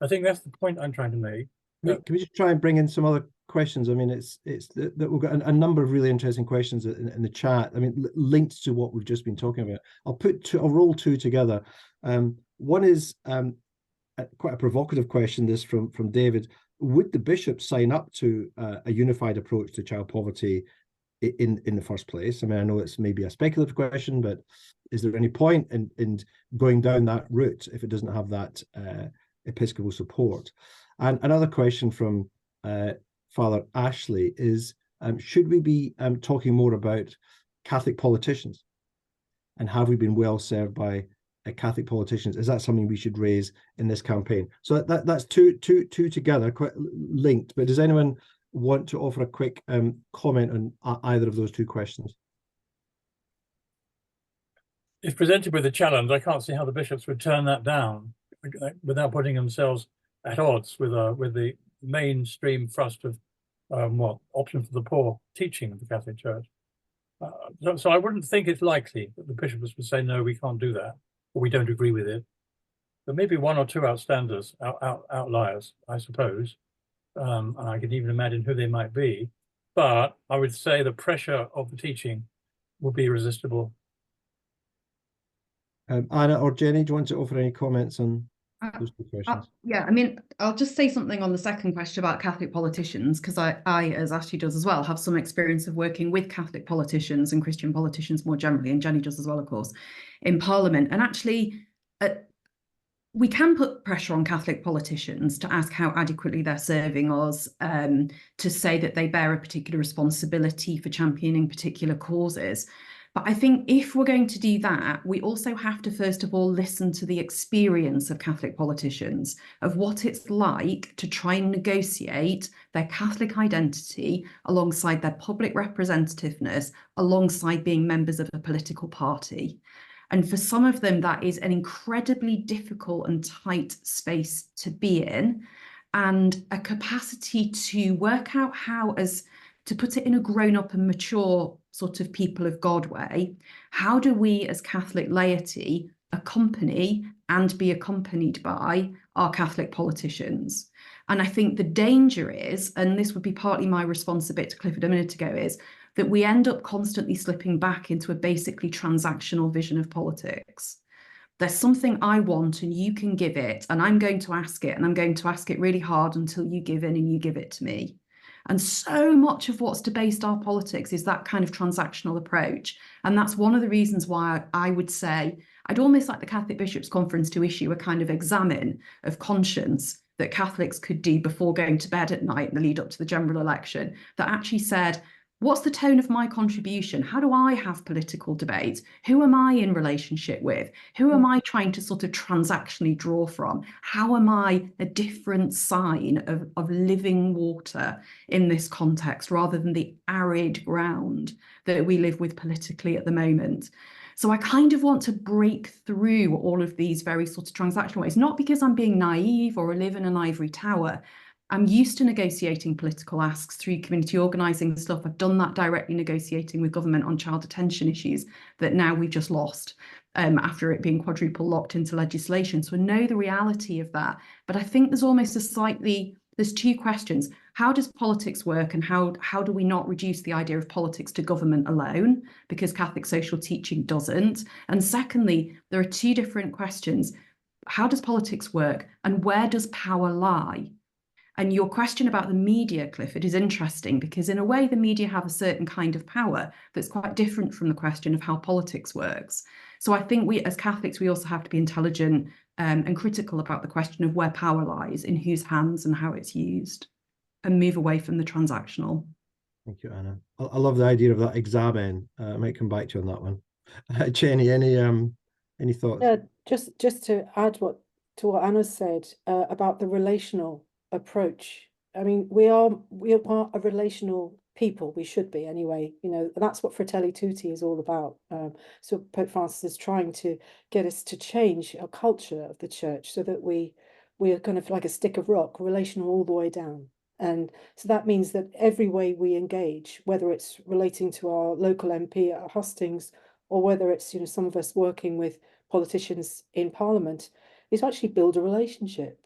I think that's the point I'm trying to make. Can we just try and bring in some other questions? I mean, it's that we've got a number of really interesting questions in the chat. I mean, linked to what we've just been talking about. I'll roll two together. One is quite a provocative question. This from David. Would the bishops sign up to a unified approach to child poverty in the first place? I mean, I know it's maybe a speculative question, but is there any point in going down that route if it doesn't have that episcopal support? And another question from Father Ashley is, should we be talking more about Catholic politicians? And have we been well served by Catholic politicians? Is that something we should raise in this campaign? So that's two together, quite linked. But does anyone want to offer a quick comment on either of those two questions? If presented with a challenge, I can't see how the bishops would turn that down without putting themselves at odds with the mainstream thrust of option for the poor teaching of the Catholic Church. So I wouldn't think it's likely that the bishops would say, no, we can't do that, or we don't agree with it. There may be one or two outliers, I suppose, and I can even imagine who they might be. But I would say the pressure of the teaching will be irresistible. Anna or Jenny, do you want to offer any comments on those two questions? Yeah, I mean, I'll just say something on the second question about Catholic politicians, because I, as Ashley does as well, have some experience of working with Catholic politicians and Christian politicians more generally, and Jenny does as well, of course, in Parliament. And actually, we can put pressure on Catholic politicians to ask how adequately they're serving us, to say that they bear a particular responsibility for championing particular causes. But I think if we're going to do that, we also have to, first of all, listen to the experience of Catholic politicians, of what it's like to try and negotiate their Catholic identity alongside their public representativeness, alongside being members of a political party. And for some of them, that is an incredibly difficult and tight space to be in, and a capacity to work out how, as to put it in a grown-up and mature sort of people of God way, how do we as Catholic laity accompany and be accompanied by our Catholic politicians? And I think the danger is, and this would be partly my response a bit to Clifford a minute ago, is that we end up constantly slipping back into a basically transactional vision of politics. There's something I want and you can give it, and I'm going to ask it, and I'm going to ask it really hard until you give in and you give it to me. And so much of what's debased our politics is that kind of transactional approach. And that's one of the reasons why I would say I'd almost like the Catholic Bishops' Conference to issue a kind of examen of conscience that Catholics could do before going to bed at night in the lead up to the general election, that actually said, what's the tone of my contribution? How do I have political debate? Who am I in relationship with? Who am I trying to sort of transactionally draw from? How am I a different sign of living water in this context, rather than the arid ground that we live with politically at the moment? So I kind of want to break through all of these very sort of transactional ways, not because I'm being naive or I live in an ivory tower. I'm used to negotiating political asks through community organising stuff. I've done that directly negotiating with government on child detention issues that now we've just lost after it being quadruple locked into legislation. So I know the reality of that. But I think there's almost there's two questions. How does politics work, and how do we not reduce the idea of politics to government alone, because Catholic social teaching doesn't? And secondly, there are two different questions. How does politics work, and where does power lie? And your question about the media, Clifford, is interesting, because in a way the media have a certain kind of power that's quite different from the question of how politics works. So I think we as Catholics, we also have to be intelligent and critical about the question of where power lies, in whose hands and how it's used, and move away from the transactional. Thank you, Anna. I love the idea of that examen. I might come back to you on that one. Jenny, any thoughts? Yeah, just to add to what Anna said about the relational approach. I mean, we are a relational people. We should be anyway. You know, that's what Fratelli Tutti is all about. So Pope Francis is trying to get us to change our culture of the church so that we are kind of like a stick of rock, relational all the way down. And so that means that every way we engage, whether it's relating to our local MP at our hustings, or whether it's, you know, some of us working with politicians in Parliament, is to actually build a relationship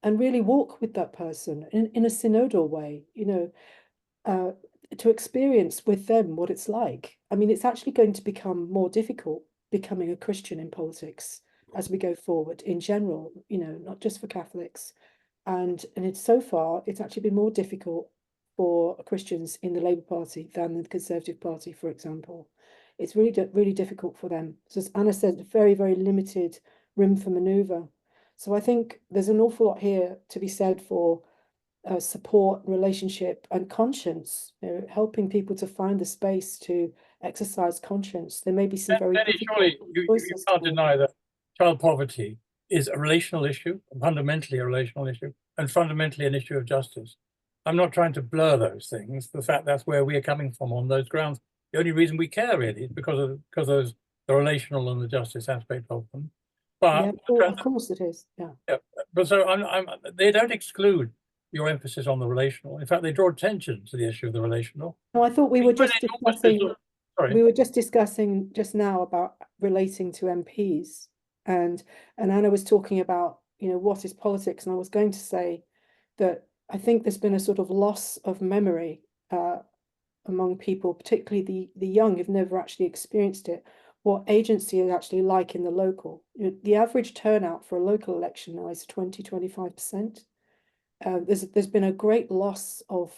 and really walk with that person in a synodal way, you know, to experience with them what it's like. I mean, it's actually going to become more difficult becoming a Christian in politics as we go forward in general, you know, not just for Catholics. And it's so far, it's actually been more difficult for Christians in the Labour Party than the Conservative Party, for example. It's really difficult for them. So as Anna said, very, very limited room for manoeuvre. So I think there's an awful lot here to be said for support, relationship, and conscience, you know, helping people to find the space to exercise conscience. There may be some very Jenny, difficult surely you choices can't to make. deny that child poverty is a relational issue, fundamentally a relational issue, and fundamentally an issue of justice. I'm not trying to blur those things. The fact that's where we are coming from on those grounds. The only reason we care really is because of the relational and the justice aspect of them. But yeah, of course it is. Yeah. But so they don't exclude your emphasis on the relational. In fact, they draw attention to the issue of the relational. No, I thought we were just discussing. Sorry. We were just discussing just now about relating to MPs, and Anna was talking about, you know, what is politics, and I was going to say that I think there's been a sort of loss of memory among people, particularly the young who've never actually experienced it, what agency is actually like in the local. You know, the average turnout for a local election now is 20–25%. There's been a great loss of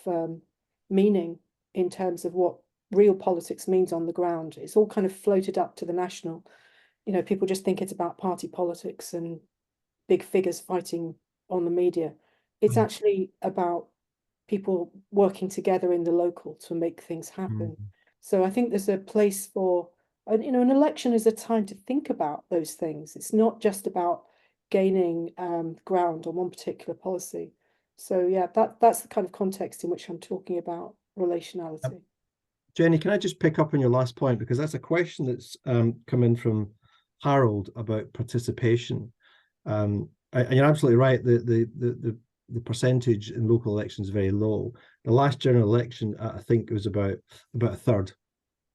meaning in terms of what real politics means on the ground. It's all kind of floated up to the national. You know, people just think it's about party politics and big figures fighting on the media. It's actually about people working together in the local to make things happen. So I think there's a place for, you know, an election is a time to think about those things. It's not just about gaining ground on one particular policy. So yeah, that's the kind of context in which I'm talking about relationality. Jenny, can I just pick up on your last point, because that's a question that's come in from Harold about participation. And you're absolutely right. The percentage in local elections is very low. The last general election, I think it was about a third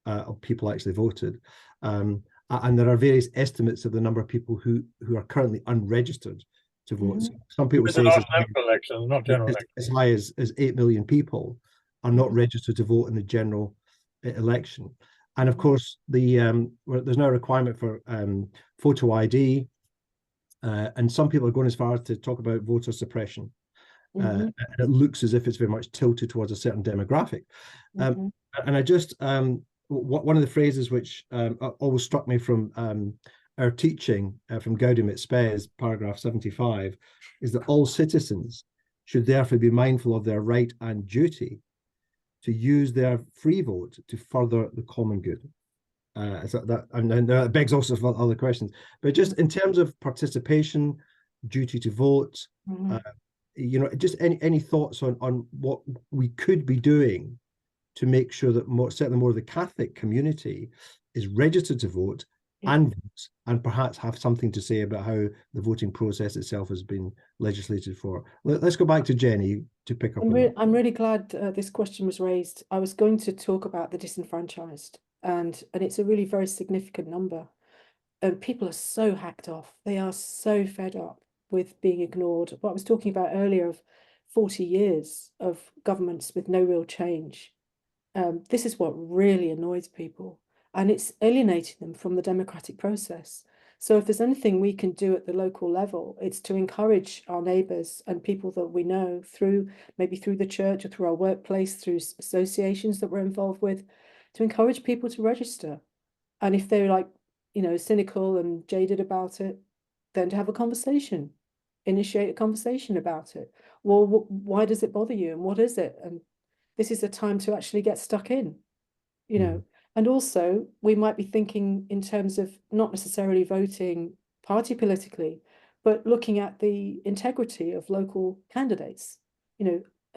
of people actually voted. And there are various estimates of the number of people who are currently unregistered to vote. So some people say local elections, not general elections. As high as 8 million people are not registered to vote in the general election. And of course, there's no requirement for photo ID. And some people are going as far as to talk about voter suppression. And it looks as if it's very much tilted towards a certain demographic. And I just, one of the phrases which always struck me from our teaching from Gaudium et Spes, paragraph 75, is that all citizens should therefore be mindful of their right and duty to use their free vote to further the common good. So that begs also for other questions, but just in terms of participation, duty to vote, you know, just any thoughts on what we could be doing to make sure that certainly more of the Catholic community is registered to vote and votes, and perhaps have something to say about how the voting process itself has been legislated for. Let's go back to Jenny to pick up on that. I'm really glad this question was raised. I was going to talk about the disenfranchised, and it's a really very significant number. And people are so hacked off. They are so fed up with being ignored. What I was talking about earlier of 40 years of governments with no real change. This is what really annoys people, and it's alienating them from the democratic process. So if there's anything we can do at the local level, it's to encourage our neighbours and people that we know maybe through the church or through our workplace, through associations that we're involved with, to encourage people to register. And if they're like, cynical and jaded about it, then to have a conversation, initiate a conversation about it. Well, why does it bother you? And what is it? And this is a time to actually get stuck in, And also we might be thinking in terms of not necessarily voting party politically, but looking at the integrity of local candidates.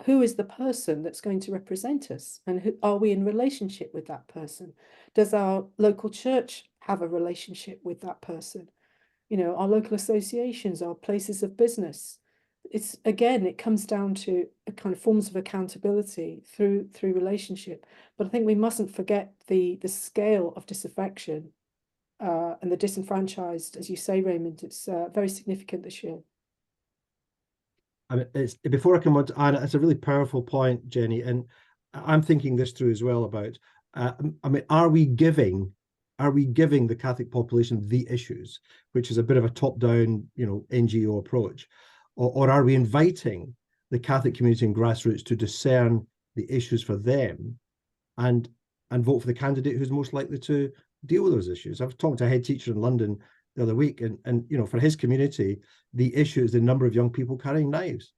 Who is the person that's going to represent us, and are we in relationship with that person? Does our local church have a relationship with that person? Our local associations, our places of business. It comes down to a kind of forms of accountability through relationship. But I think we mustn't forget the scale of disaffection and the disenfranchised, as you say, Raymond. It's very significant this year. I mean, before I come on to Anna, it's a really powerful point, Jenny, and I'm thinking this through as well about, are we giving the Catholic population the issues, which is a bit of a top-down, NGO approach, or are we inviting the Catholic community and grassroots to discern the issues for them and vote for the candidate who's most likely to deal with those issues? I've talked to a head teacher in London the other week, and for his community, the issue is the number of young people carrying knives.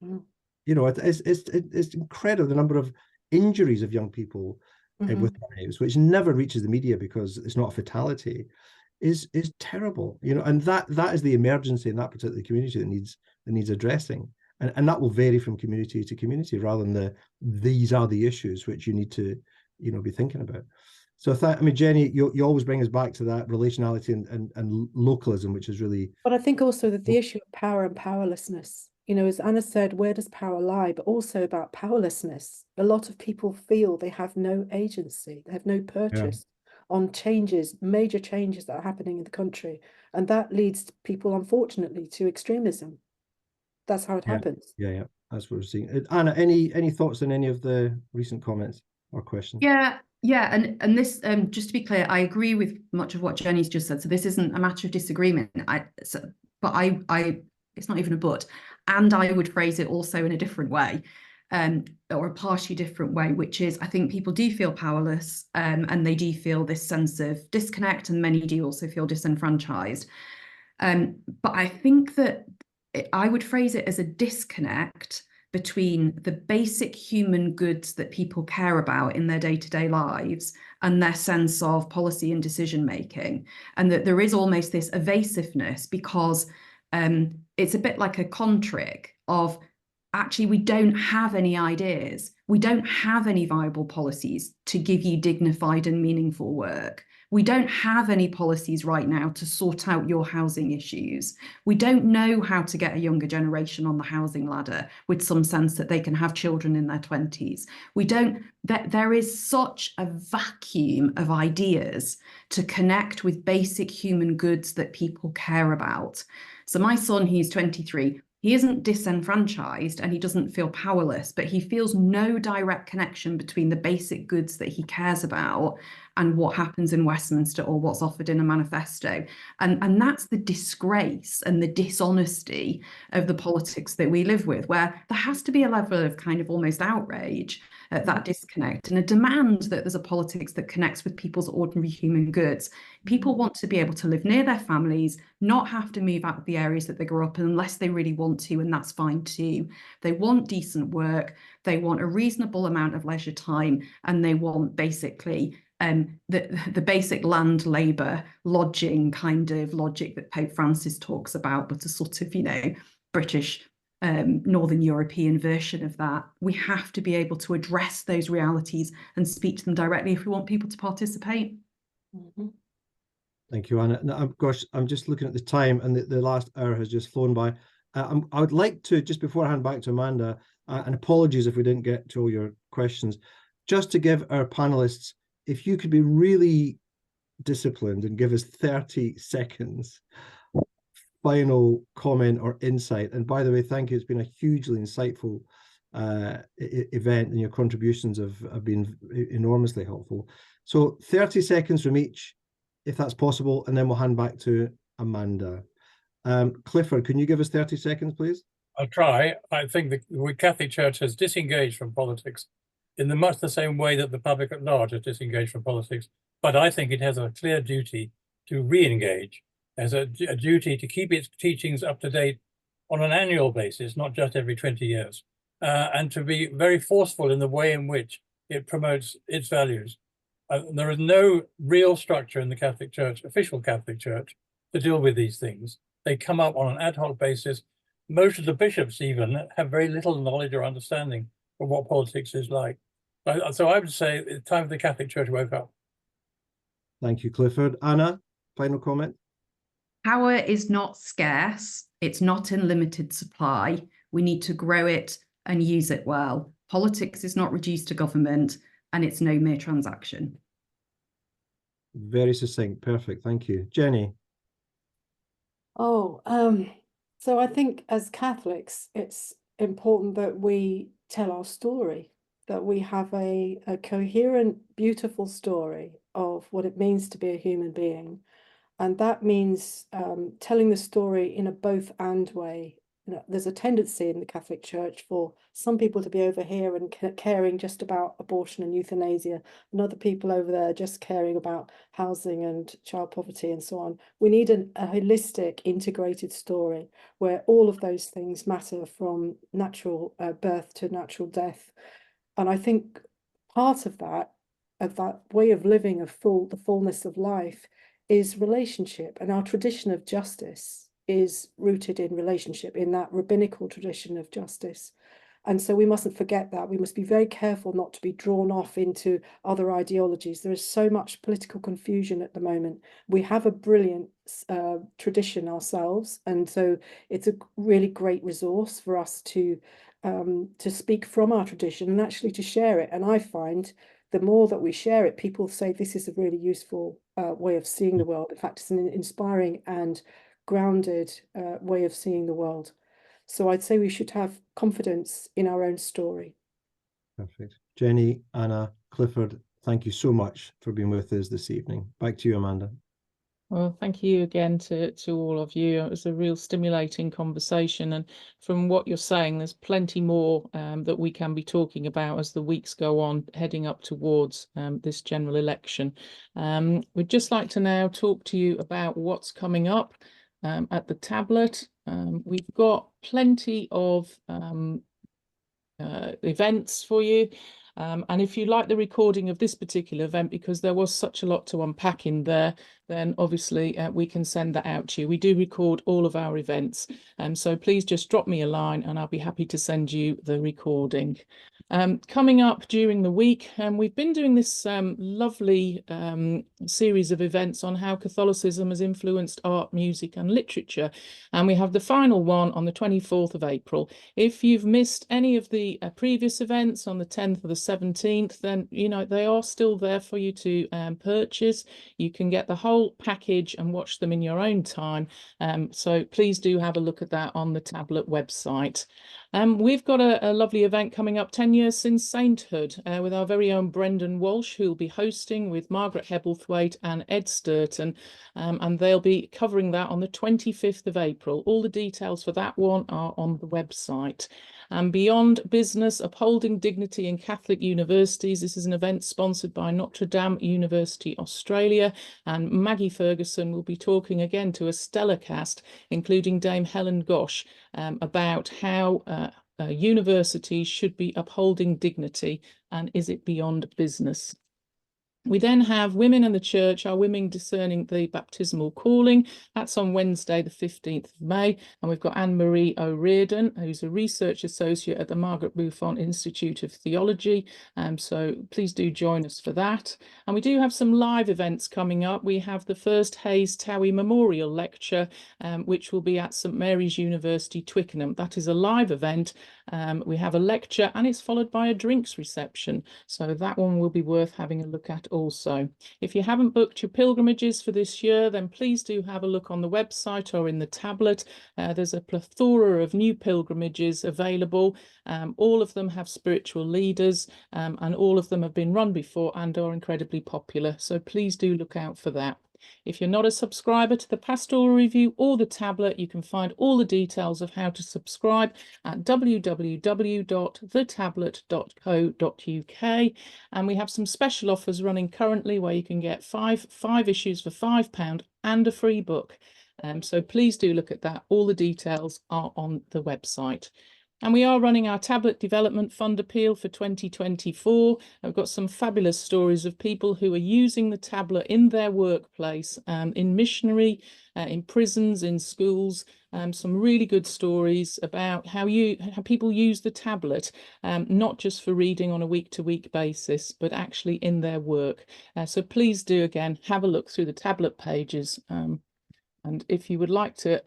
Mm. It's incredible, the number of injuries of young people with knives, which never reaches the media because it's not a fatality, is terrible. And that is the emergency in that particular community that needs addressing, and that will vary from community to community rather than these are the issues which you need to be thinking about. So Jenny, you always bring us back to that relationality and localism, which is really. But I think also that the issue of power and powerlessness, as Anna said, where does power lie? But also about powerlessness. A lot of people feel they have no agency, they have no purchase on major changes that are happening in the country. And that leads people, unfortunately, to extremism. That's how it happens. Yeah, that's what we're seeing. Anna, any thoughts on any of the recent comments or questions? Yeah, and this, just to be clear, I agree with much of what Jenny's just said. So this isn't a matter of disagreement. It's not even a but. And I would phrase it also in a different way, or a partially different way, which is I think people do feel powerless, and they do feel this sense of disconnect, and many do also feel disenfranchised. But I think that I would phrase it as a disconnect between the basic human goods that people care about in their day-to-day lives and their sense of policy and decision making, and that there is almost this evasiveness because it's a bit like a con trick of actually we don't have any ideas, we don't have any viable policies to give you dignified and meaningful work. We don't have any policies right now to sort out your housing issues. We don't know how to get a younger generation on the housing ladder with some sense that they can have children in their 20s. There is such a vacuum of ideas to connect with basic human goods that people care about. So my son, he's 23, he isn't disenfranchised and he doesn't feel powerless, but he feels no direct connection between the basic goods that he cares about and what happens in Westminster or what's offered in a manifesto. And that's the disgrace and the dishonesty of the politics that we live with, where there has to be a level of kind of almost outrage at that disconnect and a demand that there's a politics that connects with people's ordinary human goods. People want to be able to live near their families, not have to move out of the areas that they grew up in unless they really want to, and that's fine too. They want decent work, they want a reasonable amount of leisure time, and they want basically the basic land, labour, lodging kind of logic that Pope Francis talks about, but a sort of, British Northern European version of that. We have to be able to address those realities and speak to them directly if we want people to participate. Mm-hmm. Thank you, Anna. Now, gosh, I'm just looking at the time, and the last hour has just flown by. I would like to, just before I hand back to Amanda, and apologies if we didn't get to all your questions, just to give our panelists, if you could be really disciplined and give us 30 seconds final comment or insight. And by the way, thank you. It's been a hugely insightful event, and your contributions have been enormously helpful. So 30 seconds from each, if that's possible, and then we'll hand back to Amanda. Clifford, can you give us 30 seconds, please? I'll try. I think the Catholic Church has disengaged from politics in much the same way that the public at large has disengaged from politics. But I think it has a clear duty to re-engage, as a duty to keep its teachings up to date on an annual basis, not just every 20 years, and to be very forceful in the way in which it promotes its values. There is no real structure in the Catholic Church, official Catholic Church, to deal with these things. They come up on an ad hoc basis. Most of the bishops even have very little knowledge or understanding of what politics is like. So I would say it's time for the Catholic Church woke up. Thank you, Clifford. Anna, final comment? Power is not scarce. It's not in limited supply. We need to grow it and use it well. Politics is not reduced to government, and it's no mere transaction. Very succinct. Perfect. Thank you. Jenny. Oh, so I think as Catholics, it's important that we tell our story, that we have a coherent, beautiful story of what it means to be a human being. And that means telling the story in a both and way. You know, there's a tendency in the Catholic Church for some people to be over here and caring just about abortion and euthanasia, and other people over there just caring about housing and child poverty and so on. We need a holistic, integrated story where all of those things matter, from natural birth to natural death. And I think part of that way of living the fullness of life is relationship, and our tradition of justice is rooted in relationship, in that rabbinical tradition of justice. And so we mustn't forget that. We must be very careful not to be drawn off into other ideologies. There is so much political confusion at the moment. We have a brilliant tradition ourselves, and so it's a really great resource for us to speak from our tradition and actually to share it. And I find the more that we share it, people say this is a really useful way of seeing the world. In fact, it's an inspiring and grounded way of seeing the world. So I'd say we should have confidence in our own story. Perfect. Jenny, Anna, Clifford, thank you so much for being with us this evening. Back to you, Amanda. Well, thank you again to all of you. It was a real stimulating conversation, and from what you're saying, there's plenty more that we can be talking about as the weeks go on, heading up towards this general election. We'd just like to now talk to you about what's coming up at the tablet. We've got plenty of events for you. And if you like the recording of this particular event, because there was such a lot to unpack in there, then obviously we can send that out to you. We do record all of our events. So please just drop me a line and I'll be happy to send you the recording. Coming up during the week, we've been doing this lovely series of events on how Catholicism has influenced art, music and literature. And we have the final one on the 24th of April. If you've missed any of the previous events on the 10th or the 17th, then, you know, they are still there for you to purchase. You can get the whole package and watch them in your own time. So please do have a look at that on the tablet website. We've got a lovely event coming up, 10 years since sainthood, with our very own Brendan Walsh, who will be hosting with Margaret Hebblethwaite and Ed Sturton, and they'll be covering that on the 25th of April. All the details for that one are on the website. And Beyond Business, Upholding Dignity in Catholic Universities. This is an event sponsored by Notre Dame University Australia, and Maggie Ferguson will be talking again to a stellar cast, including Dame Helen Gosh, about how universities should be upholding dignity, and is it beyond business. We then have Women and the Church, our Women Discerning the Baptismal Calling. That's on Wednesday, the 15th of May. And we've got Anne-Marie O'Riordan, who's a research associate at the Margaret Buffon Institute of Theology. So please do join us for that. And we do have some live events coming up. We have the first Hayes Towie Memorial Lecture, which will be at St Mary's University, Twickenham. That is a live event. We have a lecture and it's followed by a drinks reception. So that one will be worth having a look at also. If you haven't booked your pilgrimages for this year, then please do have a look on the website or in the tablet. There's a plethora of new pilgrimages available. All of them have spiritual leaders, and all of them have been run before and are incredibly popular. So please do look out for that. If you're not a subscriber to the Pastoral Review or the tablet, you can find all the details of how to subscribe at www.thetablet.co.uk. And we have some special offers running currently where you can get five issues for £5 and a free book. So please do look at that. All the details are on the website. And we are running our Tablet Development Fund appeal for 2024. I've got some fabulous stories of people who are using the tablet in their workplace, in missionary, in prisons, in schools. Some really good stories about how people use the tablet, not just for reading on a week-to-week basis, but actually in their work. So please do, again, have a look through the tablet pages. And if you would like to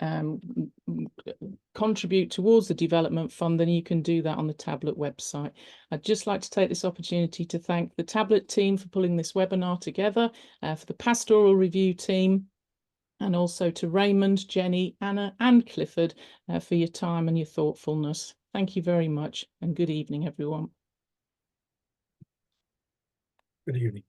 contribute towards the development fund, then you can do that on the tablet website. I'd just like to take this opportunity to thank the tablet team for pulling this webinar together, for the Pastoral Review team, and also to Raymond, Jenny, Anna and Clifford for your time and your thoughtfulness. Thank you very much and good evening, everyone. Good evening.